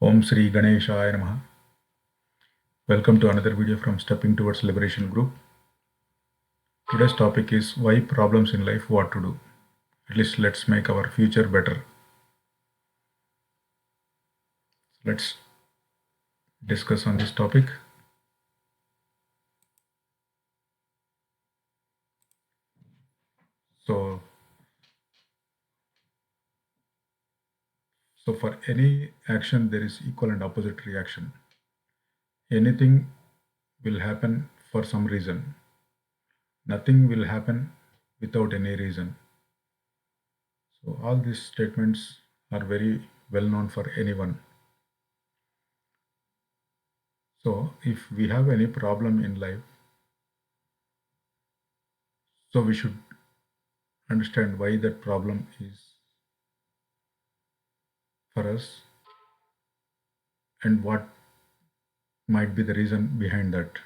Om Sri Ganeshaya Namaha. Welcome to another video from Stepping Towards Liberation Group. Today's topic is why problems in life, what to do. At least let's make our future better. Let's discuss on this topic. So for any action, there is equal and opposite reaction. Anything will happen for some reason. Nothing will happen without any reason. So all these statements are very well known for anyone. So if we have any problem in life, so we should understand why that problem is for us and what might be the reason behind that.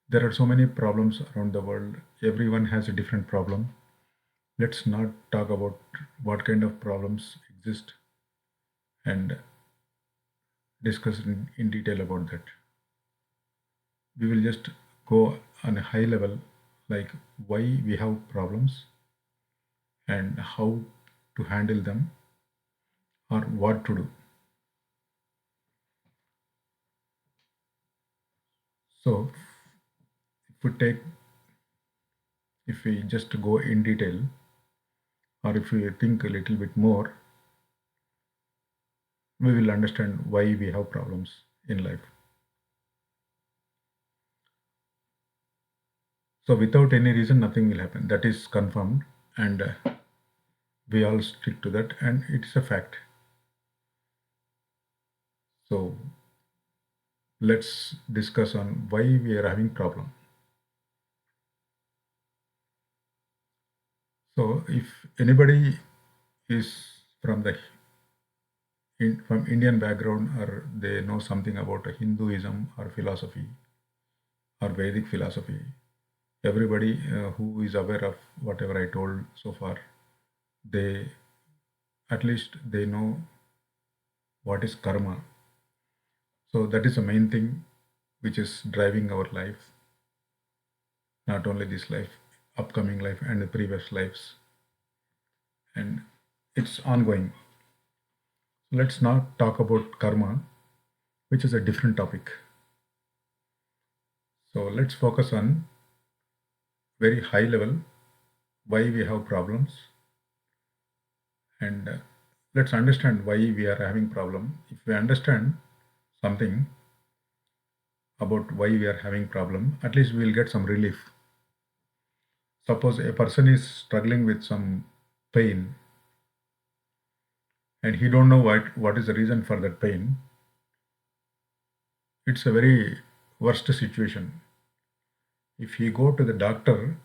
There are so many problems around the world. Everyone has a different problem. Let's not talk about what kind of problems exist and discuss in detail about that. We will just go on a high level, like why we have problems and how to handle them or what to do. So if we just go in detail, or if we think a little bit more, we will understand why we have problems in life. So without any reason, nothing will happen. That is confirmed, and we all stick to that, and it's a fact. So let's discuss on why we are having problem. So if anybody is from from Indian background, or they know something about Hinduism or philosophy or Vedic philosophy, everybody who is aware of whatever I told so far, they at least they know what is karma. So that is the main thing which is driving our life, not only this life, upcoming life and the previous lives, and it's ongoing. Let's not talk about karma, which is a different topic. So let's focus on very high level why we have problems, and let's understand why we are having problem. If we understand something about why we are having problem, at least we will get some relief. Suppose a person is struggling with some pain and he don't know what is the reason for that pain. It's a very worst situation. If he go to the doctor,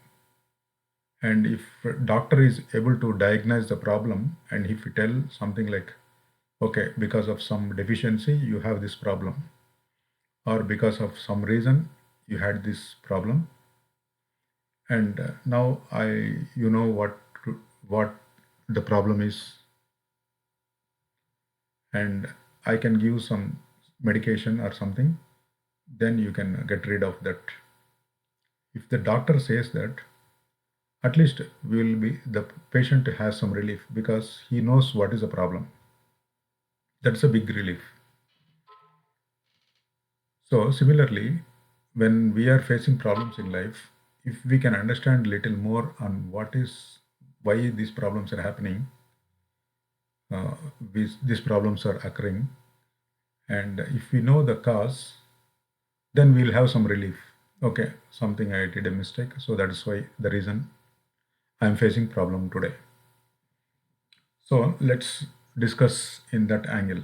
and if doctor is able to diagnose the problem, and if he tell something like, okay, because of some deficiency you have this problem, or because of some reason you had this problem, and now you know what the problem is, and I can give some medication or something, then you can get rid of that. If the doctor says that, at least the patient has some relief because he knows what is the problem. That's a big relief. So similarly, when we are facing problems in life, if we can understand little more on why these problems are happening, uh, these problems are occurring, and if we know the cause, then we'll have some relief. Okay, something I did a mistake, so that is why the reason I'm facing problem today. So let's discuss in that angle.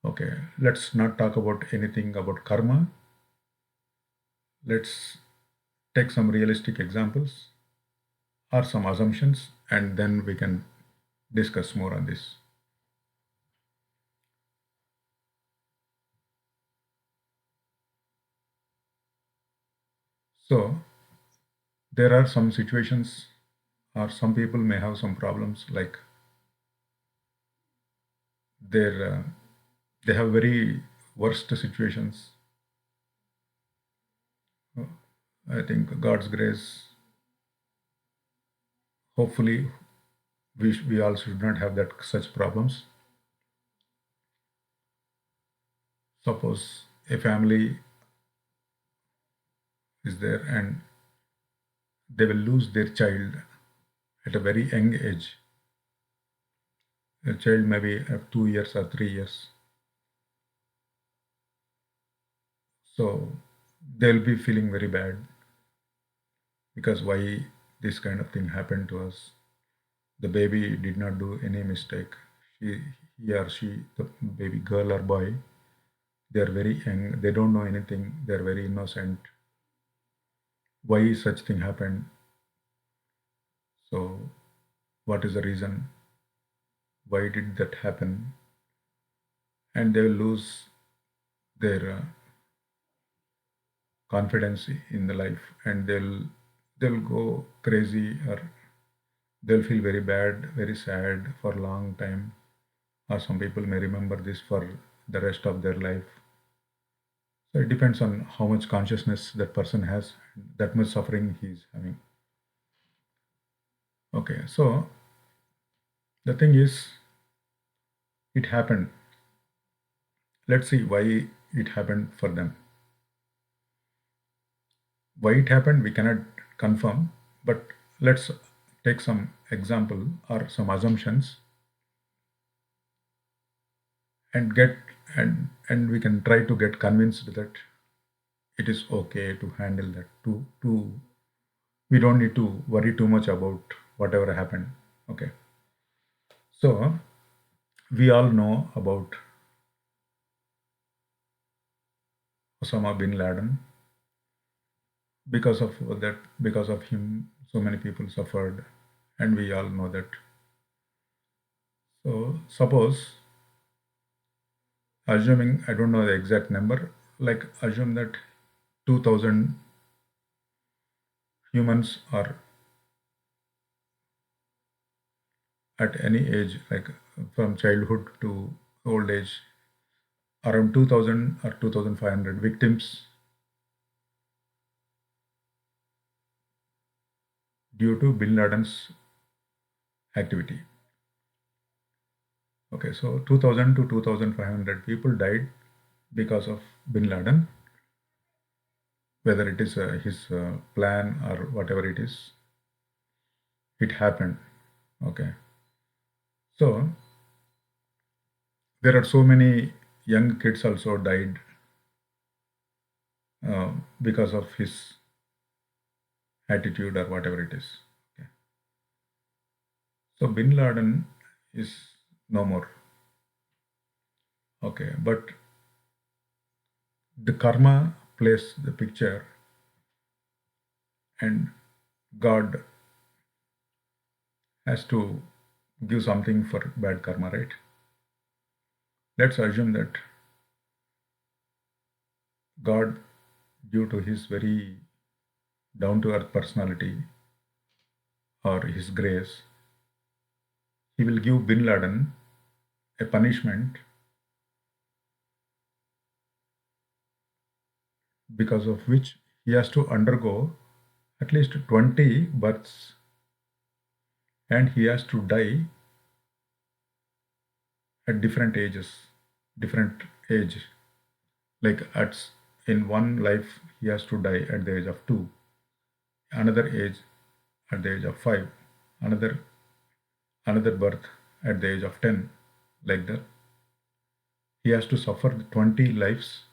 Okay, let's not talk about anything about karma. Let's take some realistic examples or some assumptions, and then we can discuss more on this. So there are some situations, or some people may have some problems, like they're they have very worst situations. I think God's grace, hopefully, we all should not have that such problems. Suppose a family is there and they will lose their child at a very young age. A child maybe of 2 years or 3 years. So they'll be feeling very bad because why this kind of thing happened to us. The baby did not do any mistake. She, he or she, the baby girl or boy, they are very young. They don't know anything. They are very innocent. Why such thing happened? So what is the reason? Why did that happen? And they will lose their confidence in the life, and they'll go crazy, or they'll feel very bad, very sad for a long time, or some people may remember this for the rest of their life. So it depends on how much consciousness that person has, that much suffering he's having. Okay, so the thing is, it happened. Let's see why it happened for them. Why it happened, we cannot confirm, but let's take some example or some assumptions and get and we can try to get convinced that it is okay to handle that. To we don't need to worry too much about whatever happened. Okay, so we all know about Osama bin Laden. Because of that, because of him, so many people suffered, and we all know that. So suppose, assuming, I don't know the exact number, like assume that 2000 humans are at any age, like from childhood to old age, around 2000 or 2500 victims due to Bin Laden's activity. Okay, so 2000 to 2500 people died because of Bin Laden, whether it is his plan or whatever it is, it happened. Okay, so there are so many young kids also died because of his attitude or whatever it is. Okay. So Bin Laden is no more. Okay, but the karma plays the picture, and God has to give something for bad karma, right? Let's assume that God, due to his very down to earth personality or his grace, he will give Bin Laden a punishment because of which he has to undergo at least 20 births, and he has to die at different ages, different age. Like in one life, he has to die at the age of 2, another age at the age of 5, another birth at the age of 10, like that. He has to suffer the 20 lives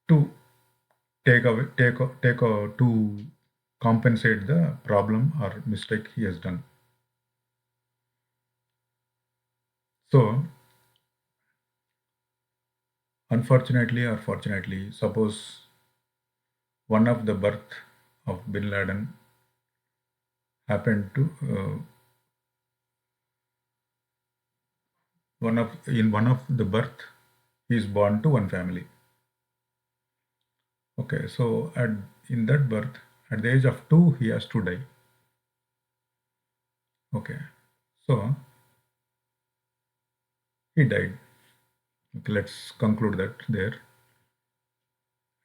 to to compensate the problem or mistake he has done. So unfortunately or fortunately, suppose one of the birth of Bin Laden happened to one of the birth, he is born to one family. Okay, so in that birth, at the age of 2, he has to die. Okay, so He died. Okay, let's conclude that there.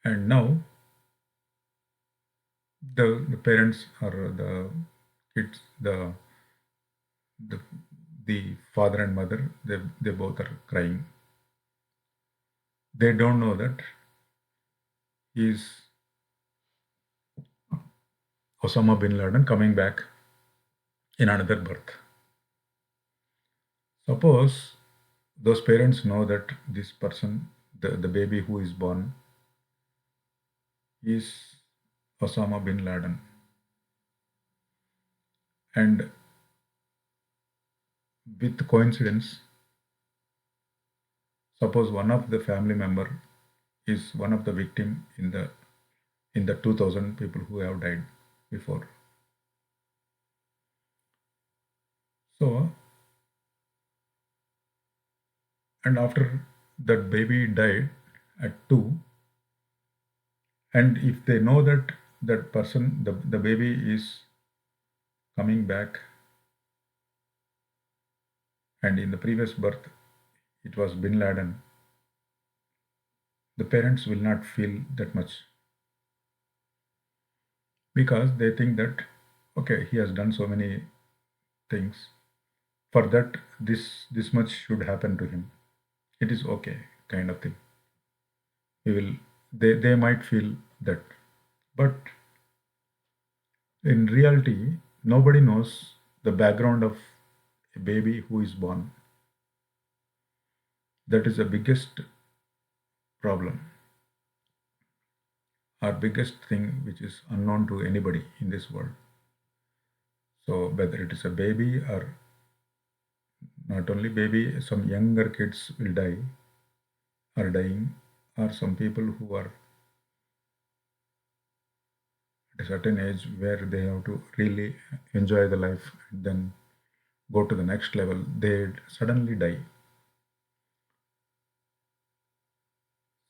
And now the parents or the kids, the the father and mother, they both are crying. They don't know that he is Osama bin Laden coming back in another birth. Suppose those parents know that this person, the baby who is born, is Osama bin Laden. And with coincidence, suppose one of the family member is one of the victim in the 2000 people who have died before. So, and after that baby died at 2, and if they know that that person, the baby is coming back, and in the previous birth it was bin Laden, the parents will not feel that much because they think that okay, he has done so many things. For that, this much should happen to him. It is okay, kind of thing. We will they might feel that. But in reality, nobody knows the background of a baby who is born. That is the biggest problem, our biggest thing which is unknown to anybody in this world. So whether it is a baby or not only baby, some younger kids will die, are dying, or some people who are at a certain age where they have to really enjoy the life and then go to the next level, they suddenly die.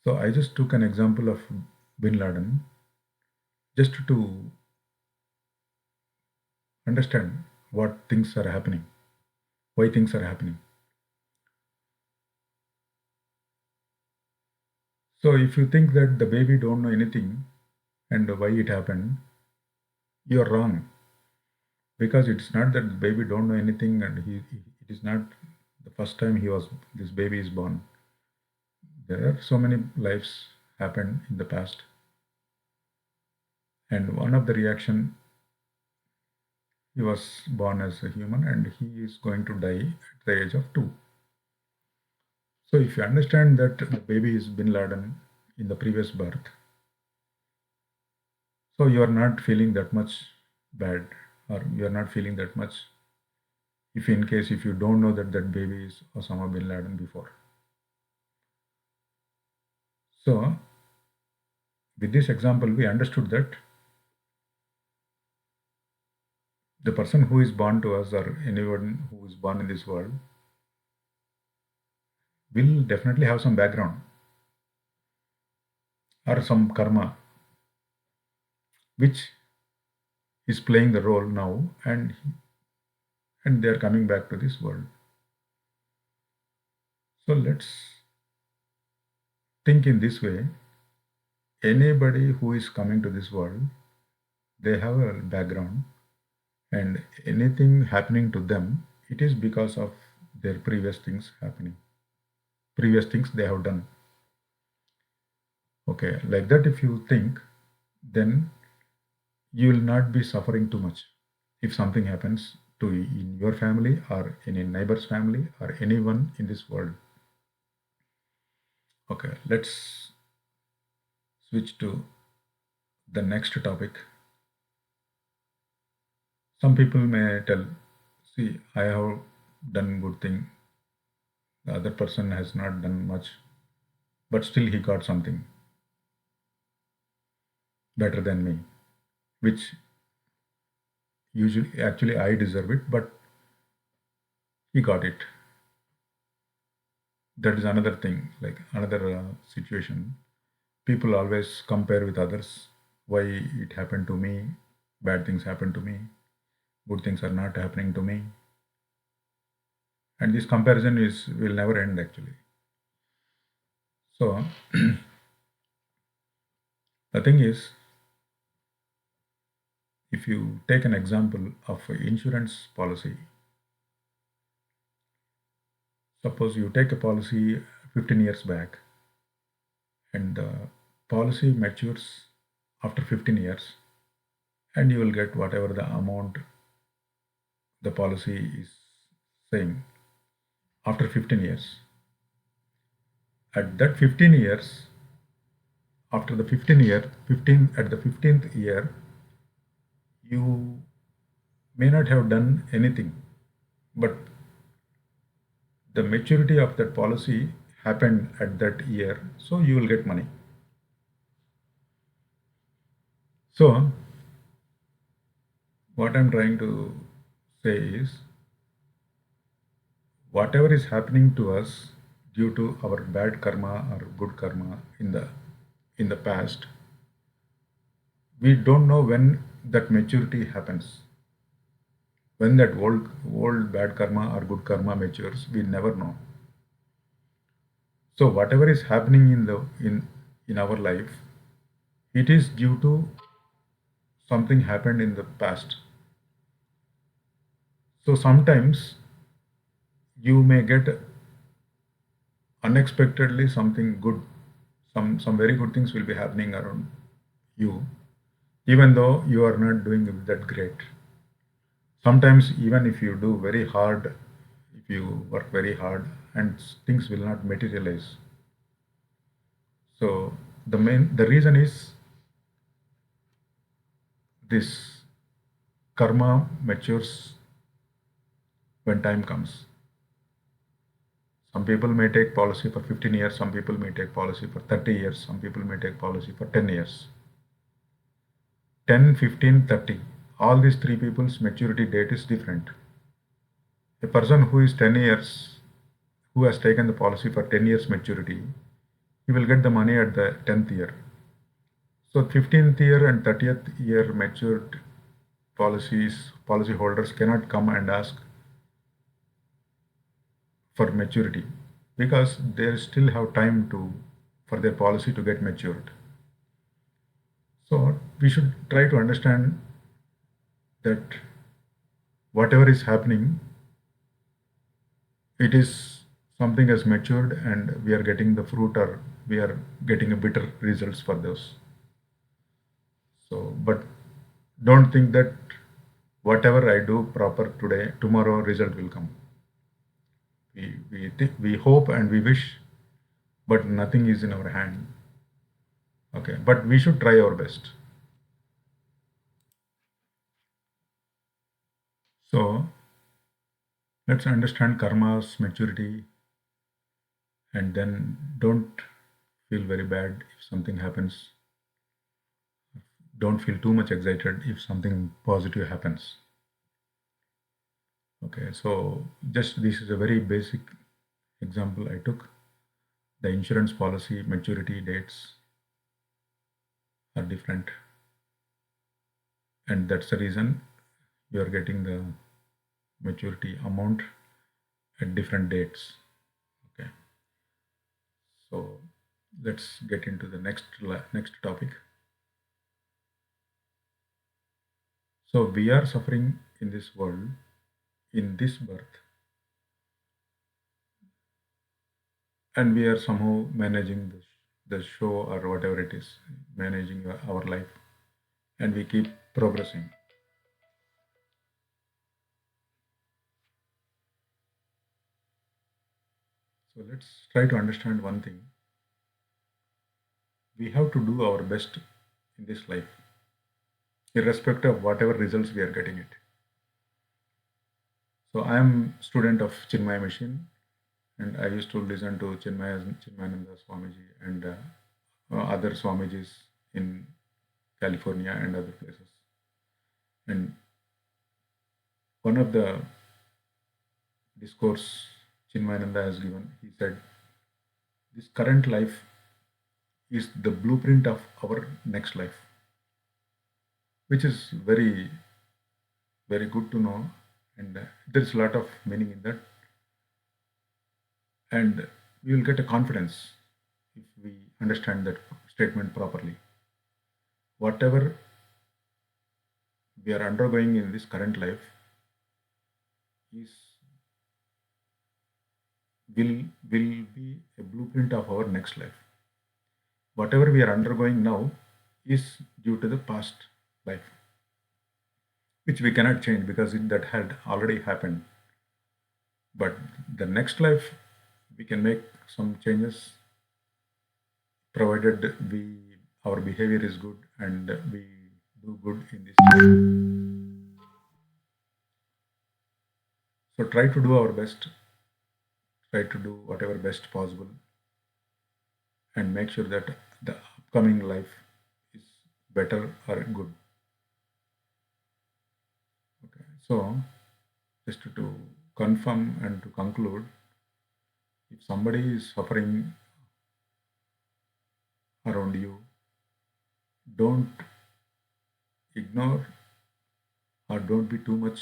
So I just took an example of bin Laden just to understand what things are happening, why things are happening. So if you think that the baby don't know anything and why it happened, you're wrong. Because it's not that the baby don't know anything and it is not the first time this baby is born. There are so many lives happened in the past, and one of the reaction, he was born as a human and he is going to die at the age of 2. So if you understand that the baby is bin Laden in the previous birth, so you are not feeling that much bad, or you are not feeling that much if in case if you don't know that that baby is Osama bin Laden before. So with this example, we understood that the person who is born to us or anyone who is born in this world will definitely have some background or some karma which is playing the role now, and they are coming back to this world. So let's think in this way. Anybody who is coming to this world, they have a background, and anything happening to them, it is because of their previous things happening, previous things they have done. Okay, like that, if you think, then you will not be suffering too much if something happens to in your family or in a neighbor's family or anyone in this world. Okay, let's switch to the next topic. Some people may tell, see, I have done good thing, the other person has not done much, but still he got something better than me, which usually actually I deserve it, but he got it. That is another thing, like another situation. People always compare with others. Why it happened to me? Bad things happen to me. Good things are not happening to me. and this comparison is will never end actually. So the thing is, if you take an example of an insurance policy, suppose you take a policy 15 years back and the policy matures after 15 years, and you will get whatever the amount the policy is saying after 15 years. At that 15 years, after the 15 at the 15th year, you may not have done anything, but the maturity of that policy happened at that year, so you will get money. So what I'm trying to say is, whatever is happening to us due to our bad karma or good karma in the past, we don't know when that maturity happens. When that old bad karma or good karma matures, we never know. So whatever is happening in our life, it is due to something happened in the past. So sometimes you may get unexpectedly something good, some very good things will be happening around you, even though you are not doing that great. Sometimes even if you do very hard, if you work very hard, and things will not materialize. So the reason is this karma matures when time comes. Some people may take policy for 15 years, some people may take policy for 30 years, some people may take policy for 10 years. 10, 15, 30. All these three people's maturity date is different. A person who is 10 years, who has taken the policy for 10 years maturity, he will get the money at the 10th year. So 15th year and 30th year matured policy holders cannot come and ask for maturity because they still have time to for their policy to get matured. So we should try to understand that whatever is happening, it is something has matured and we are getting the fruit or we are getting a bitter results for those. So, but don't think that whatever I do proper today, tomorrow result will come. We hope and we wish, but nothing is in our hand. Okay, but we should try our best. So let's understand karma's maturity and then don't feel very bad if something happens. Don't feel too much excited if something positive happens. Okay, so just this is a very basic example I took. The insurance policy maturity dates are different, and that's the reason you are getting the maturity amount at different dates. Okay, so let's get into the next topic. So we are suffering in this world, in this birth, and we are somehow managing the show or whatever it is, managing our life, and we keep progressing. So let's try to understand one thing. We have to do our best in this life, irrespective of whatever results we are getting it. So I am student of Chinmaya Mission, and I used to listen to Chinmayananda Swamiji and other Swamijis in California and other places. And one of the discourse Chinmayananda has given, he said, this current life is the blueprint of our next life, which is very, very good to know. And there is a lot of meaning in that. and we will get a confidence if we understand that statement properly. Whatever we are undergoing in this current life is will be a blueprint of our next life. Whatever we are undergoing now is due to the past life, which we cannot change because that had already happened. But the next life, we can make some changes provided we our behavior is good and we do good in this life. So try to do our best, try to do whatever best possible, and make sure that the upcoming life is better or good. Okay. So just to confirm and to conclude, if somebody is suffering around you, don't ignore or don't be too much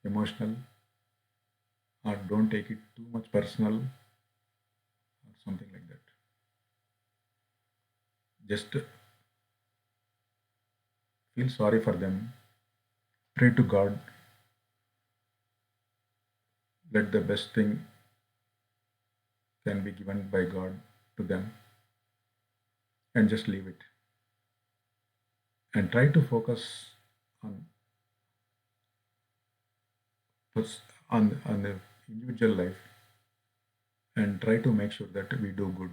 emotional or don't take it too much personal or something like that. Just feel sorry for them, pray to God, let the best thing can be given by God to them, and just leave it. And try to focus on on the individual life and try to make sure that we do good.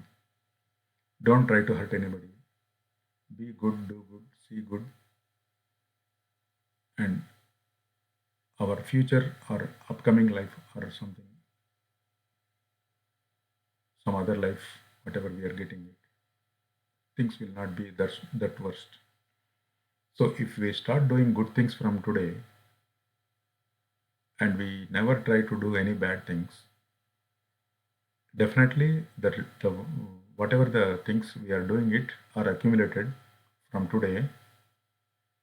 Don't try to hurt anybody. Be good, do good, see good, and our future or upcoming life or something, some other life, whatever we are getting it, things will not be that worst. So if we start doing good things from today and we never try to do any bad things, definitely the whatever the things we are doing it are accumulated from today,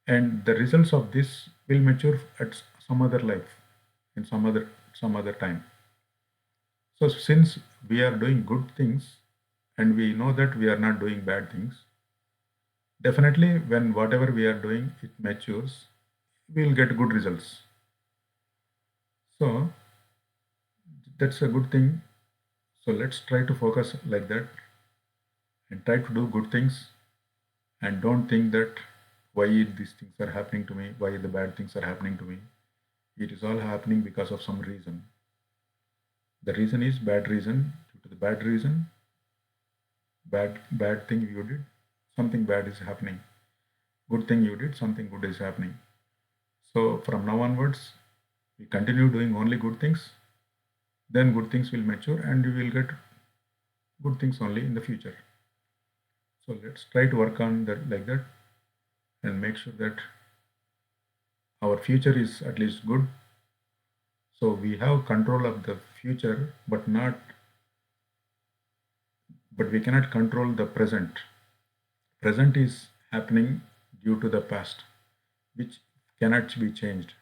and the results of this will mature at some other life in some other time. So since we are doing good things and we know that we are not doing bad things, definitely when whatever we are doing it matures, we will get good results. So that's a good thing. So let's try to focus like that and try to do good things and don't think that why these things are happening to me, why the bad things are happening to me. It is all happening because of some reason. The reason is bad reason. Due to the bad reason, bad thing you did, something bad is happening. Good thing you did, something good is happening. So from now onwards, we continue doing only good things, then good things will mature and we will get good things only in the future. So let's try to work on that like that and make sure that our future is at least good. So we have control of the future, but we cannot control the present. Present is happening due to the past, which cannot be changed.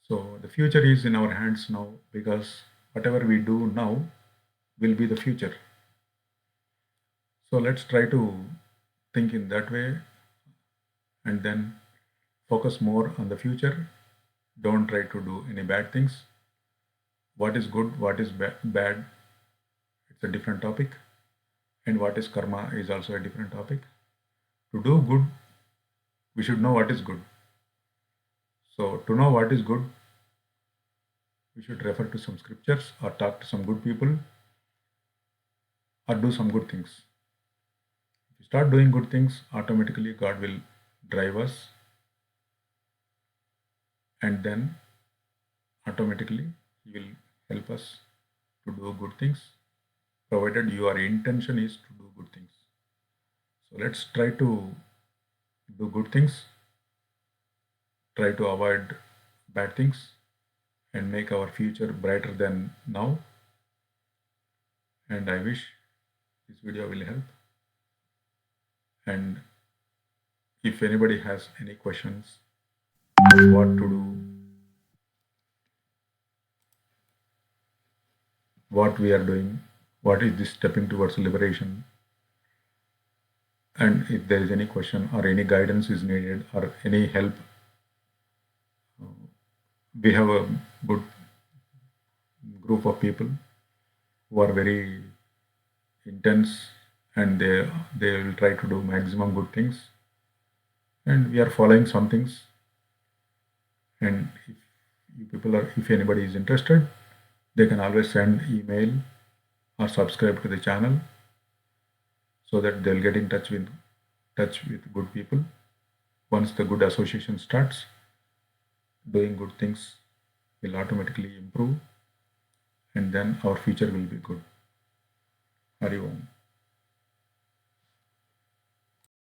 So the future is in our hands now because whatever we do now will be the future. So let's try to think in that way and then focus more on the future. Don't try to do any bad things. What is good, what is bad, it's a different topic. And what is karma is also a different topic. To do good, we should know what is good. So to know what is good, we should refer to some scriptures or talk to some good people or do some good things. If we start doing good things, automatically God will drive us and then automatically He will help us to do good things, provided your intention is to do good things. So let's try to do good things, try to avoid bad things, and make our future brighter than now. And I wish this video will help. And if anybody has any questions of what to do, what we are doing, what is this stepping towards liberation, and if there is any question or any guidance is needed or any help, we have a good group of people who are very intense, and they will try to do maximum good things, and we are following some things. And if you people are, if anybody is interested, they can always send email or subscribe to the channel, so that they'll get in touch with good people. Once the good association starts, doing good things will automatically improve, and then our future will be good. Hari Om.